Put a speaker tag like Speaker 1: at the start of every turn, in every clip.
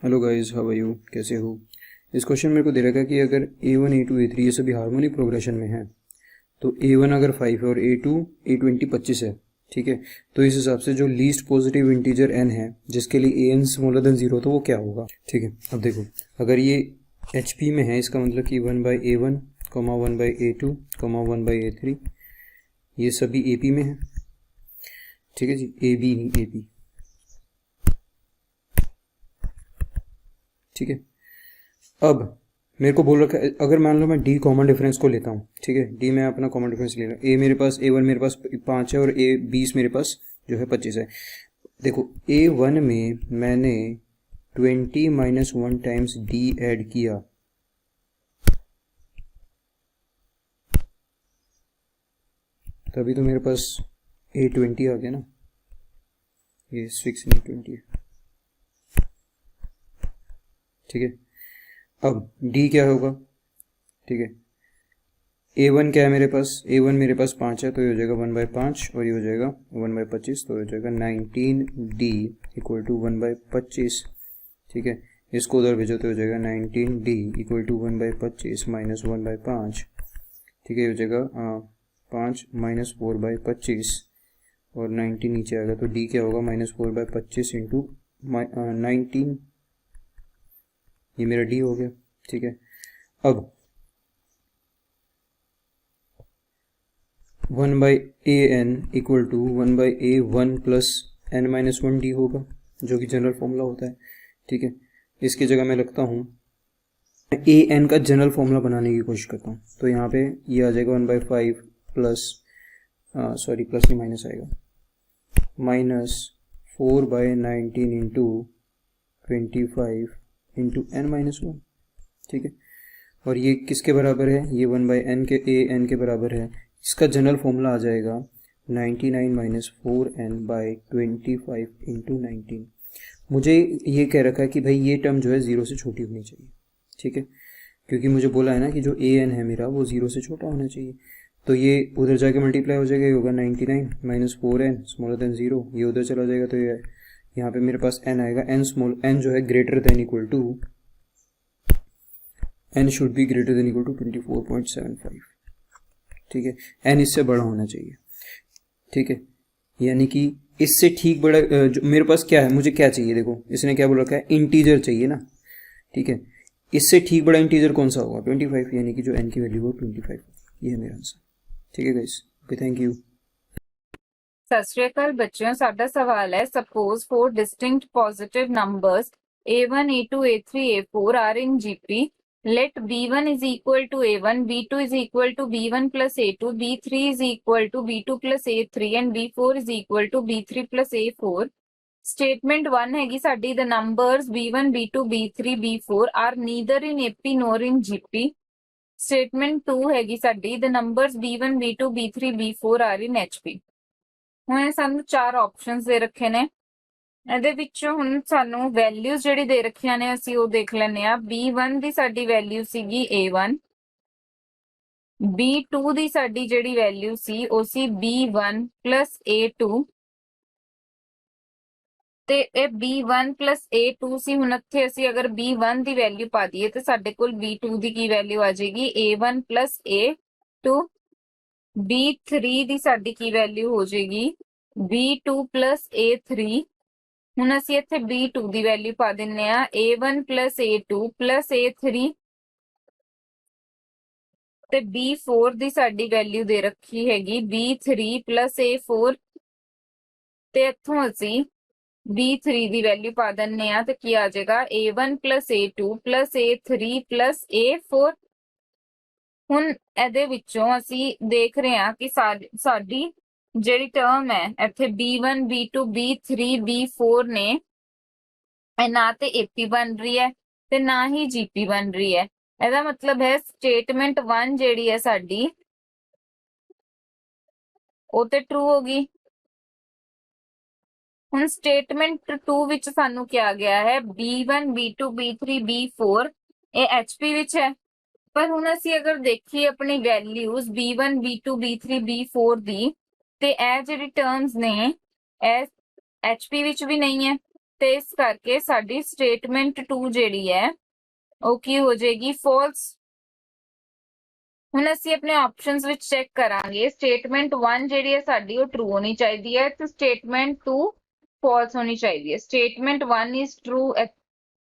Speaker 1: Hello guys, how are you, कैसे हो। इस क्वेश्चन मेरे को दे रखा है कि अगर A1 A2 A3 ये सभी हार्मोनिक प्रोग्रेशन में है तो A1 अगर 5 है और A2 A20 25 है, ठीक है। तो इस हिसाब से जो लीस्ट पॉजिटिव इंटीजर n है जिसके लिए an स्मॉलर देन 0 तो वो क्या होगा, ठीक है। अब देखो, अगर ये HP में है इसका मतलब कि 1/A1, 1/A2, 1/A3 ये सभी AP में है, ठीक है जी। AB नहीं AP, ठीक है। अब मेरे को बोल रखा है अगर मान लो मैं डी कॉमन डिफरेंस को लेता हूँ, ठीक है। डी मैं अपना कॉमन डिफरेंस ले रहा हूँ। ए मेरे पास A1 मेरे पास 5 है और A20 मेरे पास जो है 25 है। देखो A1 में मैंने 20 - 1 टाइम्स डी ऐड किया, तभी तो मेरे पास A20 आ गया ना। ये 6 नहीं 20 है, ठीक है। अब डी क्या होगा, ठीक है। A1 क्या है मेरे पास, A1 मेरे पास 5 है तो ये हो जाएगा 1/5 और ये हो जाएगा 1/25 तो हो जाएगा 19D इक्वल टू 1/25, ठीक है। इसको उधर भेजो तो हो जाएगा 19D इक्वल टू 1/25 माइनस 1/5, ठीक है। हो जाएगा 5 - 4/25 और 19 नीचे आएगा तो D क्या होगा -4/25 इंटू 19, ये मेरा D हो गया, ठीक है। अब 1/an equal to 1/a1 plus n-1d होगा जो कि जनरल फॉर्मूला होता है, ठीक है। इसकी जगह मैं लगता हूँ ए एन का जनरल फॉर्मूला बनाने की कोशिश करता हूँ। तो यहाँ पे ये आ जाएगा 1/5 प्लस सॉरी प्लस नहीं माइनस आएगा -4/19 इंटू 25 इंटू n-1, ठीक है। और ये किसके बराबर है, ये 1/n के an के बराबर है। इसका जनरल फॉर्मूला आ जाएगा 99 - 4n/25 इंटू 19। मुझे ये कह रखा है कि भाई ये टर्म जो है 0 से छोटी होनी चाहिए, ठीक है। क्योंकि मुझे बोला है ना कि जो an है मेरा वो 0 से छोटा होना चाहिए। तो ये उधर जाके मल्टीप्लाई हो जाएगा, ये होगा 99 - 4n स्मॉलर देन 0, ये उधर चला जाएगा तो ये यहाँ पे मेरे पास n आएगा। n जो है greater than equal to n should be greater than equal to 24.75, ठीक है। n इससे बड़ा होना चाहिए, ठीक है। यानी कि इससे ठीक बड़ा जो मेरे पास क्या है, मुझे क्या चाहिए, देखो इसने क्या बोल रखा है, इंटीजर चाहिए ना, ठीक है। इससे ठीक बड़ा इंटीजर कौन सा होगा, 25, यानी कि जो n की वैल्यू हो 25, ये है मेरा आंसर, ठीक है गाइस। Okay, thank you.
Speaker 2: सत श्री अकाल बच्चों, साडा सवाल है suppose 4 distinct positive numbers A1 A2 A3 A4 are in GP. Let B1 is equal to A1, B2 is equal to B1 plus A2, B3 is equal to B2 plus A3 and B4 is equal to B3 plus A4. Statement 1 हैगी साडी the numbers B1 B2 B3 B4 are neither in AP nor in GP. Statement 2 हैगी साडी the numbers B1 B2 B3 B4 are in HP. ਹੁਣ ਸਾਨੂੰ ਚਾਰ options ਦੇ ਰੱਖੇ ਨੇ। ਇਹਦੇ ਵਿੱਚੋਂ ਹੁਣ ਸਾਨੂੰ ਵੈਲਿਊਜ਼ ਜਿਹੜੀ ਦੇ ਰੱਖੀਆਂ ਨੇ ਅਸੀਂ ਉਹ ਦੇਖ ਲੈਣੇ ਆ। B1 ਦੀ ਸਾਡੀ ਵੈਲਿਊ ਸੀਗੀ A1, B2 ਦੀ ਸਾਡੀ ਜਿਹੜੀ ਵੈਲਿਊ ਸੀ ਉਹ ਸੀ B1 plus A2 ਤੇ ਇਹ B1 plus A2 ਸੀ। ਹੁਣ ਇੱਥੇ ਅਸੀਂ ਅਗਰ B1 ਦੀ ਵੈਲਿਊ ਪਾ ਦਈਏ ਤੇ ਸਾਡੇ ਕੋਲ B2 ਦੀ ਕੀ ਵੈਲਿਊ ਆ ਜਾਏਗੀ A1 plus A2, B3 ਦੀ ਸਾਡੀ ਕੀ ਵੈਲਿਊ ਹੋ ਜਾਏਗੀ B2 plus A3। ਹੁਣ ਅਸੀਂ ਇੱਥੇ B2 ਦੀ ਵੈਲਿਊ ਪਾ ਦਿੰਨੇ ਆ A1 plus A2 plus A3 ਤੇ B4 ਦੀ ਸਾਡੀ ਵੈਲਿਊ ਦੇ ਰੱਖੀ ਹੈਗੀ B3 plus A4 ਤੇ ਇੱਥੋਂ ਅਸੀਂ B3 ਦੀ ਵੈਲਿਊ ਪਾ ਦਿੰਨੇ ਆ ਤੇ ਕੀ ਆ ਜਾਏਗਾ A1 plus A2 plus A3 plus A4। ਹੁਣ ਇਹਦੇ ਵਿੱਚੋਂ ਅਸੀਂ ਦੇਖ ਰਹੇ ਹਾਂ ਕਿ ਸਾਡੀ ਜਿਹੜੀ ਟਰਮ ਹੈ ਇੱਥੇ B1 B2 B3 B4 ਨੇ ਇਹ ਨਾ ਤੇ AP ਬਣ ਰਹੀ ਹੈ ਤੇ ਨਾ ਹੀ GP ਬਣ ਰਹੀ ਹੈ। ਇਹਦਾ ਮਤਲਬ ਹੈ ਸਟੇਟਮੈਂਟ 1 ਜਿਹੜੀ ਹੈ ਸਾਡੀ ਉਹ ਤੇ ਟਰੂ ਹੋ ਗਈ। ਹੁਣ ਸਟੇਟਮੈਂਟ 2 ਵਿੱਚ ਸਾਨੂੰ ਕਿਹਾ ਗਿਆ ਹੈ B1 B2 B3 B4 ਇਹ HP ਵਿੱਚ ਹੈ। ਪਰ ਹੁਣ ਅਸੀਂ ਅਗਰ ਦੇਖੀਏ ਆਪਣੀ values B1 B2 B3 B4 ਦੀ ਤੇ ਇਹ ਜਿਹੜੀ ਟਰਮਸ ਨੇ ਇਹ HP ਵਿੱਚ ਵੀ ਨਹੀਂ ਹੈ ਤੇ ਇਸ ਕਰਕੇ ਸਾਡੀ ਸਟੇਟਮੈਂਟ 2 ਜਿਹੜੀ ਹੈ ਉਹ ਕੀ ਹੋ ਜਾਏਗੀ, ਫਾਲਸ। ਹੁਣ ਅਸੀਂ ਆਪਣੇ ਆਪਸ਼ਨਸ ਵਿੱਚ ਚੈੱਕ ਕਰਾਂਗੇ। ਸਟੇਟਮੈਂਟ 1 ਜਿਹੜੀ ਹੈ ਸਾਡੀ ਉਹ ਟਰੂ ਹੋਣੀ ਚਾਹੀਦੀ ਹੈ ਤੇ ਸਟੇਟਮੈਂਟ 2 ਫਾਲਸ ਹੋਣੀ ਚਾਹੀਦੀ ਹੈ। Statement 1 is true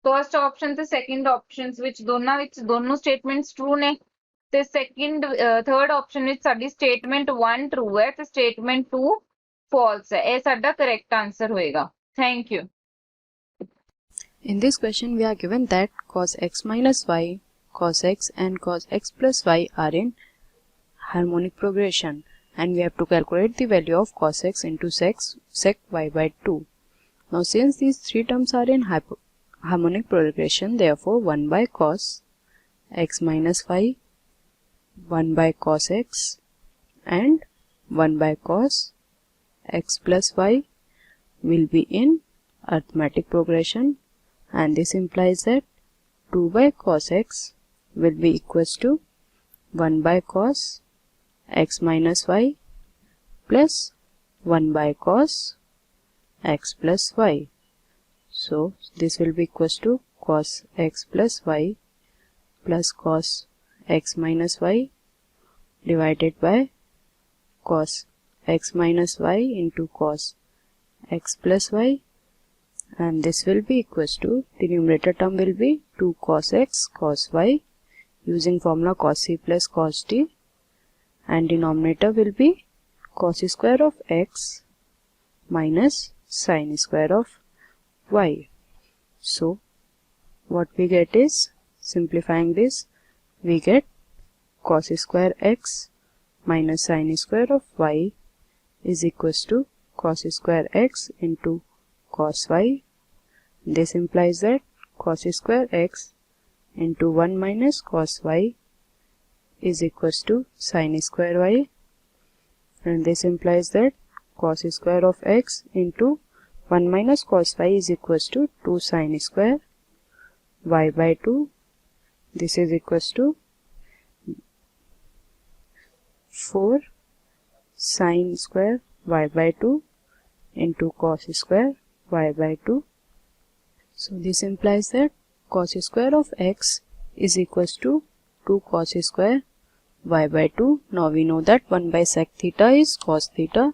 Speaker 2: first option ਤੇ ਸੈਕੰਡ ਆਪਸ਼ਨਸ ਵਿੱਚ ਦੋਨੋਂ ਸਟੇਟਮੈਂਟਸ ਟਰੂ ਨੇ ਤੇ ਥਰਡ ਆਪਸ਼ਨ ਵਿੱਚ ਸਾਡੀ ਸਟੇਟਮੈਂਟ 1 ਟਰੂ ਹੈ ਤੇ ਸਟੇਟਮੈਂਟ 2 ਫਾਲਸ ਹੈ। ਇਹ ਸਾਡਾ ਕਰੈਕਟ ਆਨਸਰ ਹੋਏਗਾ। Thank you.
Speaker 3: In this question, we are given that cos x minus y, cos x and cos x plus y are in harmonic progression and we have to calculate the value of cos x into sec y by 2. Now since these three terms are in harmonic progression, therefore 1 by cos x minus y, 1 by cos x and 1 by cos x plus y will be in arithmetic progression, and this implies that 2 by cos x will be equals to 1 by cos x minus y plus 1 by cos x plus y. So this will be equals to cos x plus y plus cos x minus y divided by cos x minus y into cos x plus y, and this will be equals to, the numerator term will be 2 cos x cos y using formula cos c plus cos t, and denominator will be cos square of x minus sin square of y. So what we get is, simplifying this, we get cos square x minus sin square of y is equals to cos square x into cos y. This implies that cos square x into 1 minus cos y is equals to sin square y, and this implies that cos square of x into 1 minus cos y is equals to 2 sin square y by 2. This is equals to 4 sin square y by 2 into cos square y by 2. So this implies that cos square of x is equals to 2 cos square y by 2. Now we know that 1 by sec theta is cos theta.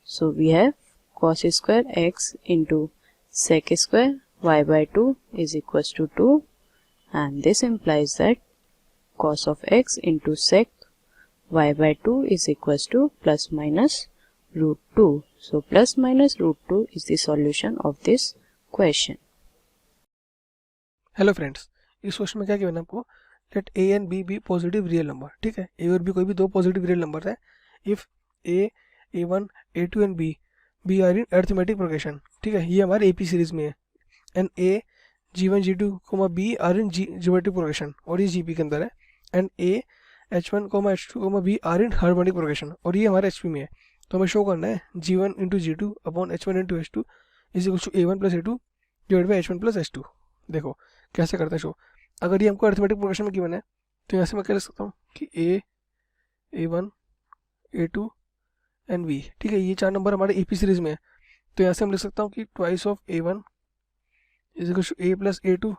Speaker 3: So we have cos square x into sec square y by 2 is equals to 2, and this implies that cos of x into sec y by 2 is equals to plus minus root 2. So plus minus root 2 is the solution of this question.
Speaker 4: Hello friends, इस question में क्या given है आपको, let a and b be positive real number. ठीक है, a और b कोई भी दो पॉजिटिव रियल नंबर है इफ ए1 ए2 and b are in arithmetic progression. ठीक है, ये हमारे एपी सीरीज में है। एंड ए जी1 जी2 b are in geometric progression, और ये जीपी के अंदर है। And a h1 h2 B are in harmonic progression, और ये हमारे एचपी में है। तो हमें शो करना है g1 इंटू जी2 upon h1 into h2 is equal to a1 plus a2 divide by h1 plus h2। देखो कैसे करते हैं शो। अगर ये हमको अरिथमेटिक प्रोग्रेशन में गिवन है तो यहाँ से मैं क्या लिख सकता हूँ कि a1 a2 एंड b। ठीक है, ये चार नंबर हमारे एपी सीरीज में है। तो यहाँ से हम लिख सकता हूँ कि twice of a1 is equal to a plus a2,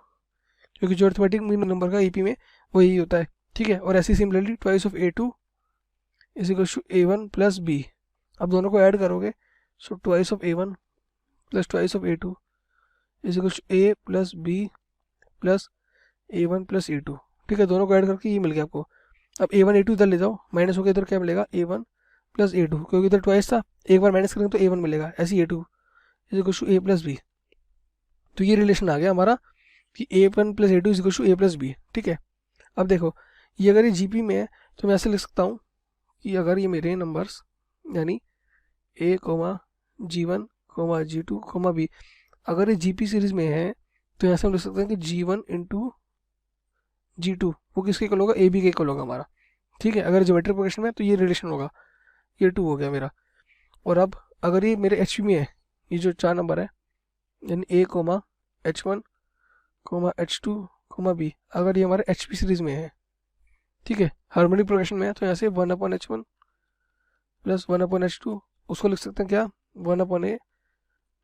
Speaker 4: क्योंकि जो अरिथमेटिक नंबर का एपी में वो यही होता है। ठीक है, और ऐसी similarly twice of a2 is equal to a1 plus b। अब दोनों को ऐड करोगे, so twice of a1 plus twice of a2 is equal to a plus b plus a1 plus a2। ठीक है, दोनों को ऐड करके ये मिल गया आपको। अब a1 a2 इधर ले जाओ, माइनस होकर इधर क्या मिलेगा a1 प्लस a2, क्योंकि इधर ट्वाइस था, एक बार माइनस करेंगे तो a1 मिलेगा, ऐसी a2 is equal to a plus b। तो ये रिलेशन आ गया हमारा कि a1 plus a2 is equal to a plus b। ठीक है, अब देखो ये अगर ये जीपी में है तो मैं ऐसे लिख सकता हूँ कि अगर ये मेरे नंबर्स यानी a g1 g2 b अगर ये जीपी सीरीज में है तो यहाँ से हम लिख सकते हैं कि g1 इंटू g2 वो किसके इक्वल होगा, ए बी के इक्वल होगा हमारा। ठीक है, अगर ज्योमेट्रिक प्रोग्रेशन में है तो ये रिलेशन होगा, ये 2 हो गया मेरा। और अब अगर ये मेरे एच में है, ये जो चार नंबर है यानी a h1 h2 b, अगर ये हमारे एच सीरीज में है, ठीक है, हार्मोनिक प्रोग्रेशन में है, तो यहाँ से 1/h1 प्लस 1/h2 उसको लिख सकते हैं क्या 1/a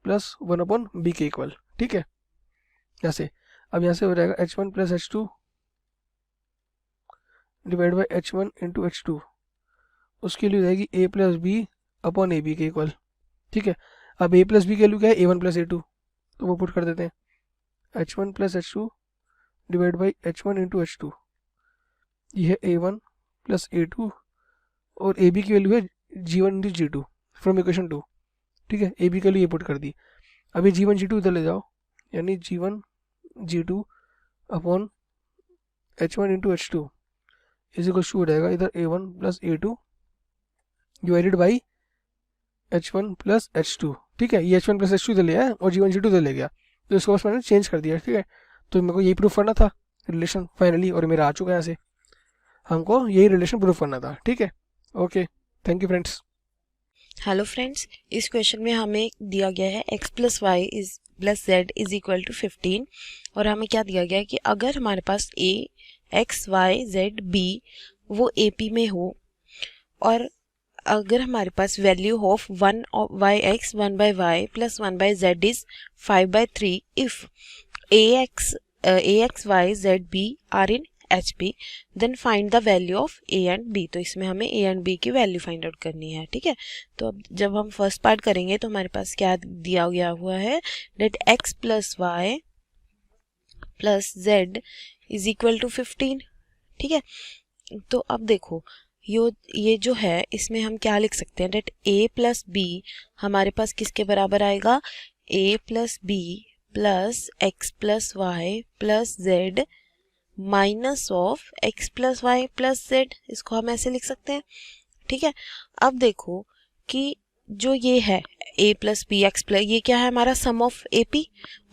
Speaker 4: प्लस 1/b के इक्वल। ठीक है। यहाँ से अब यहाँ से हो जाएगा h1 plus h2 divide by h1 into h2, उसकी वैल्यू जाएगी a plus b upon a b के इक्वल, ठीक है। अब a प्लस बी की वैल्यू क्या है, a1 प्लस a2, तो वो पुट कर देते हैं h1 plus h2 divide by h1 into h2, ये है a1 प्लस a2 और ए बी की वैल्यू है g1 into g2 from equation 2, ठीक है। ए बी के लिए ये पुट कर दी। अब ये g1 g2 इधर ले जाओ, यानी g1 g2 upon h1 into h2 is equal to हो जाएगा इधर a1 plus a2 divided by h1 plus h2, ठीक है। ये h1 प्लस h2 इधर ले आया और g1 g2 इधर ले गया, तो इसको बस मैंने चेंज कर दिया, ठीक है। तो मेरे को यही प्रूफ करना था रिलेशन फाइनली, और मेरा आ चुका है यहाँ से, हमको यही रिलेशन प्रूफ करना था, ठीक है। Okay, thank you friends.
Speaker 5: Hello friends, इस क्वेश्चन में हमें दिया गया है x plus y is plus z is equal to 15, और हमें क्या दिया गया है कि अगर हमारे पास a x y z b वो AP में हो, और अगर हमारे पास value of 1 by X 1 by Y plus 1 by Z is 5/3 if ax y z b are in HP, then find the value of a and b। तो इसमें हमें a एंड b की वैल्यू फाइंड आउट करनी है, ठीक है। तो अब जब हम फर्स्ट पार्ट करेंगे तो हमारे पास क्या दिया गया हुआ है, that x plus y plus z is equal to 15, ठीक है। तो अब देखो ये जो है इसमें हम क्या लिख सकते हैं, डेट a प्लस b हमारे पास किसके बराबर आएगा, a plus b plus x plus y plus z minus of x plus y plus z, इसको हम ऐसे लिख सकते हैं, ठीक है। अब देखो कि जो ये है a plus b x plus, ये क्या है हमारा सम ऑफ AP,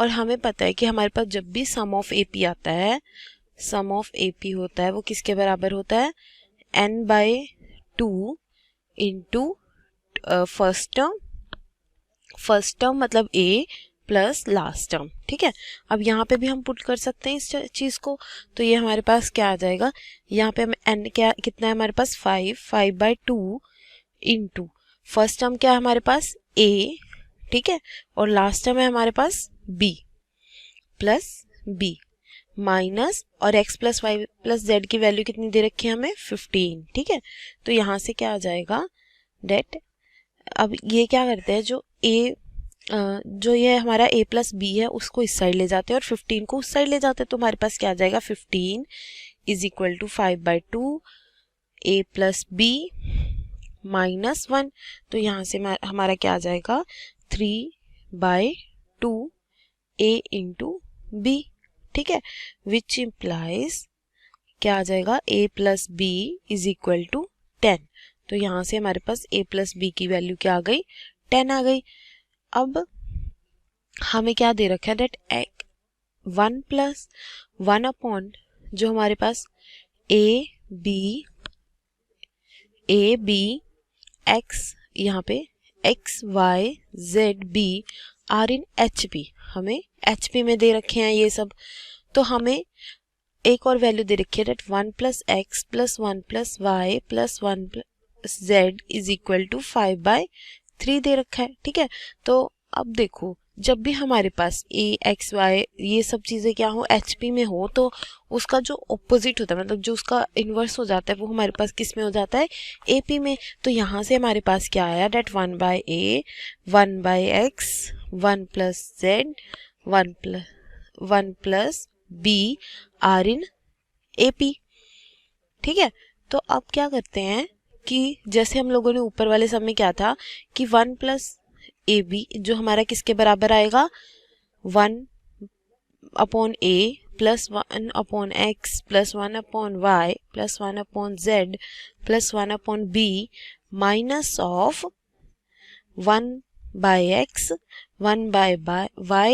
Speaker 5: और हमें पता है कि हमारे पास जब भी सम ऑफ AP आता है, सम ऑफ AP होता है वो किसके बराबर होता है, n/2 इंटू फर्स्ट टर्म मतलब a प्लस लास्ट टर्म, ठीक है। अब यहाँ पे भी हम पुट कर सकते हैं इस चीज़ को, तो ये हमारे पास क्या आ जाएगा, यहाँ पे हमें n क्या कितना है हमारे पास 5/2 इंटू फर्स्ट टर्म क्या है हमारे पास a, ठीक है, और लास्ट टर्म है हमारे पास b प्लस b माइनस, और x plus y plus z की वैल्यू कितनी दे रखी है हमें 15, ठीक है। तो यहाँ से क्या आ जाएगा डेट, अब ये क्या करते हैं जो ये हमारा a प्लस बी है उसको इस साइड ले जाते हैं और 15 को उस साइड ले जाते हैं, तो हमारे पास क्या आ जाएगा 15 is equal to 5/2 a plus b minus 1, तो यहाँ से हमारा क्या आ जाएगा 3/2 a इंटू बी, ठीक है, विच इम्प्लाइज क्या आ जाएगा a plus b is equal to 10। तो यहाँ से हमारे पास a प्लस बी की वैल्यू क्या आ गई 10 आ गई। अब हमें क्या दे रखा है डेट 1 प्लस 1 अपॉन जो हमारे पास a b x, यहाँ पे x y z b are in HP, हमें HP में दे रखे हैं ये सब। तो हमें एक और वैल्यू दे रखी है that 1 plus x plus 1 plus y plus 1 plus z is equal to 5/3 दे रखा है, ठीक है। तो अब देखो जब भी हमारे पास a x y ये सब चीज़ें क्या हो HP में हो, तो उसका जो ऑपोजिट होता है मतलब जो उसका इन्वर्स हो जाता है वो हमारे पास किस में हो जाता है AP में। तो यहाँ से हमारे पास क्या आया that 1/a 1/x 1 plus z 1 plus b are in AP, ठीक है। तो अब क्या करते हैं कि जैसे हम लोगों ने ऊपर वाले सब में क्या था कि 1 प्लस AB जो हमारा किसके बराबर आएगा 1 upon a plus 1 upon x plus 1 upon y plus 1 upon z plus 1 upon b minus of 1/x 1/y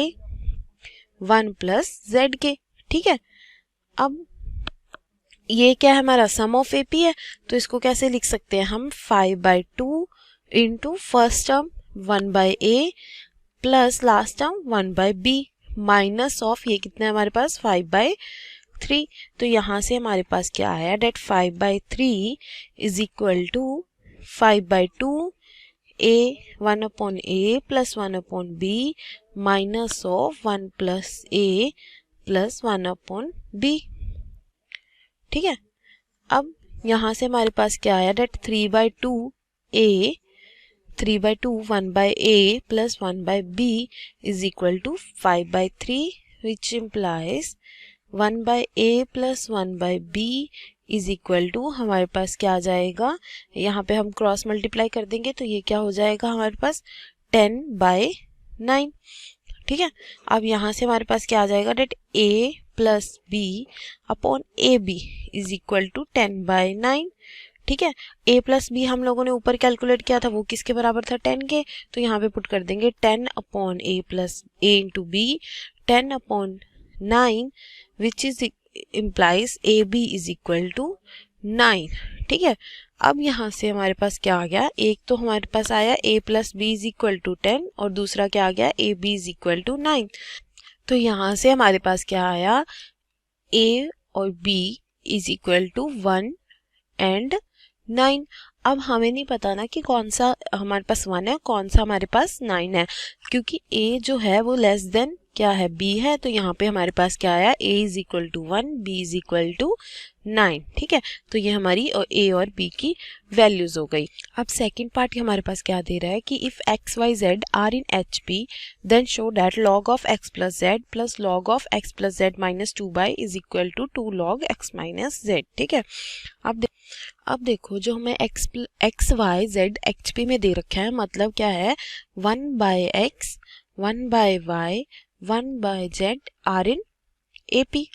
Speaker 5: 1 plus z के, ठीक है। अब ये क्या है हमारा सम ऑफ AP है, तो इसको कैसे लिख सकते हैं हम 5/2 into first term 1/a plus last term 1/b minus of ये कितना है हमारे पास 5/3। तो यहाँ से हमारे पास क्या आया that 5/3 is equal to 5/2 a 1 upon a plus 1 upon b minus of 1 plus a plus 1 upon b. ठीक है, अब यहाँ से हमारे पास क्या आया, that 3/2 a 3/2 1/a plus 1/b is equal to 5/3 which implies 1/a plus 1/b is equal to हमारे पास क्या आ जाएगा, यहाँ पे हम क्रॉस मल्टीप्लाई कर देंगे तो ये क्या हो जाएगा हमारे पास 10/9। ठीक है, अब यहाँ से हमारे पास क्या आ जाएगा, that a plus b upon a b is equal to 10/9। ठीक है, a प्लस बी हम लोगों ने ऊपर कैलकुलेट किया था, वो किसके बराबर था, 10 के, तो यहाँ पे पुट कर देंगे 10 upon a plus a into b 10 upon 9 which is implies a b is equal to 9। ठीक है, अब यहाँ से हमारे पास क्या आ गया, एक तो हमारे पास आया a plus b is equal to 10 और दूसरा क्या आ गया a b is equal to 9। तो यहाँ से हमारे पास क्या आया, a और b is equal to 1 and 9। अब हमें नहीं पता ना कि कौन सा हमारे पास 1 है कौन सा हमारे पास 9 है, क्योंकि a जो है वो लेस देन क्या है b है, तो यहाँ पे हमारे पास क्या आया, a is equal to 1 b is equal to 9। ठीक है, तो ये हमारी a और b की वैल्यूज हो गई। अब सेकंड पार्ट हमारे पास क्या दे रहा है कि if x y z are in HP then show that log of x plus z plus log of x plus z minus 2y is equal to 2 log x minus z। ठीक है, अब देखो जो हमें x y z HP में दे रखा है, मतलब क्या है, 1/x 1/y 1/z are in AP।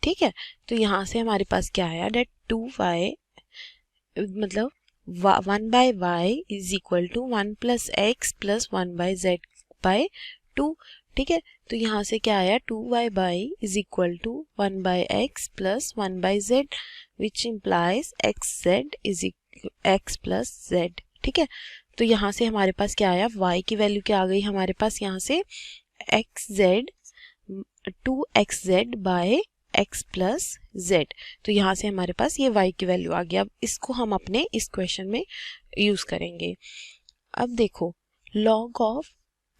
Speaker 5: ठीक है, तो यहाँ से हमारे पास क्या आया, डेट 2y मतलब 1/y is equal to 1 plus x plus 1/z/2। ठीक है, तो यहाँ से क्या आया, 2y is equal to 1/x plus 1/z which implies xz is x plus z। ठीक है, तो यहाँ से हमारे पास क्या आया, y की वैल्यू क्या आ गई हमारे पास, यहाँ से xz 2xz by x plus z। तो यहाँ से हमारे पास ये y की वैल्यू आ गया। अब इसको हम अपने इस क्वेश्चन में यूज करेंगे। अब देखो log of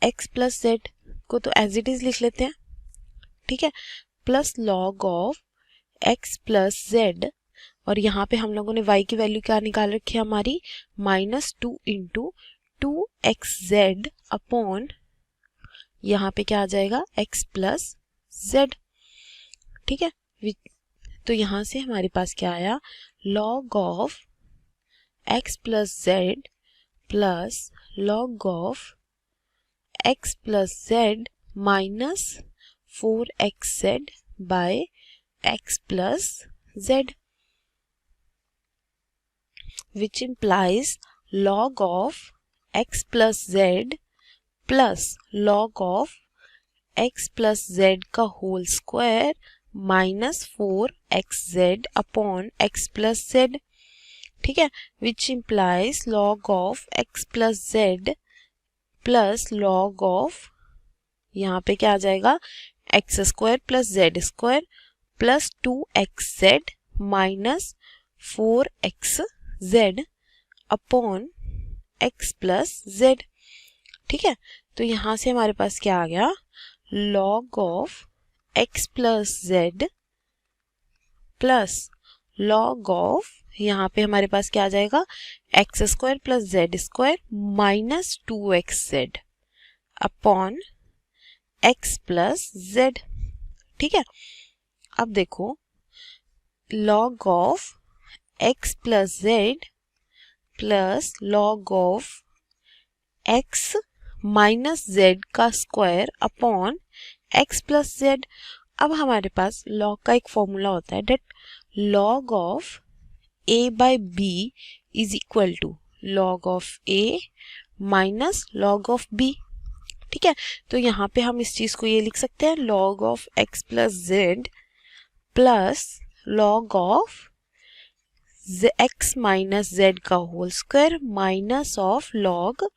Speaker 5: x plus z को तो एज इट इज लिख लेते हैं। ठीक है, plus log of x plus z, और यहाँ पे हम लोगों ने y की वैल्यू क्या निकाल रखी है हमारी, -2 इंटू 2xz अपॉन यहाँ पे क्या आ जाएगा, x प्लस z। ठीक है, तो यहाँ से हमारे पास क्या आया, log of x plus z plus log of x plus z minus 4xz by x plus z which implies log of x plus z plus log of x plus z का whole square minus 4xz upon x plus z। ठीक है, which implies log of x plus z plus log of यहाँ पे क्या आ जाएगा, x square plus z square plus 2xz minus 4xz upon x plus z। ठीक है, तो यहाँ से हमारे पास क्या आ गया, log of x plus z plus log of यहाँ पे हमारे पास क्या आ जाएगा, x square plus z square minus 2xz upon x plus z। ठीक है, अब देखो log of x plus z plus log of x minus z का square upon x plus z। अब हमारे पास log का एक फॉर्मूला होता है, that log of a by b is equal to log of a minus log of b। ठीक है, तो यहाँ पे हम इस चीज को ये लिख सकते हैं, log of x plus z plus log of x minus z का whole square minus of log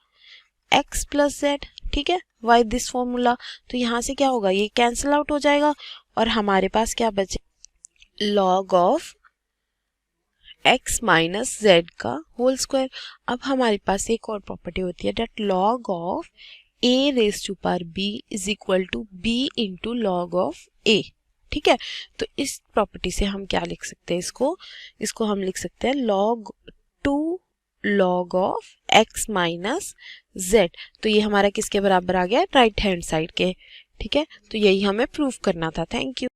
Speaker 5: x plus z। ठीक है, वाई दिस फॉर्मूला, तो यहाँ से क्या होगा, ये कैंसिल आउट हो जाएगा और हमारे पास क्या बचे, log of x minus z का होल स्क्वायर। अब हमारे पास एक और प्रॉपर्टी होती है, that log of a raise to power b is equal to b into log of a। ठीक है, तो इस प्रॉपर्टी से हम क्या लिख सकते हैं, इसको हम लिख सकते हैं log 2 log of x minus z। तो ये हमारा किसके बराबर आ गया, राइट हैंड साइड के। ठीक है, तो यही हमें प्रूव करना था। Thank you.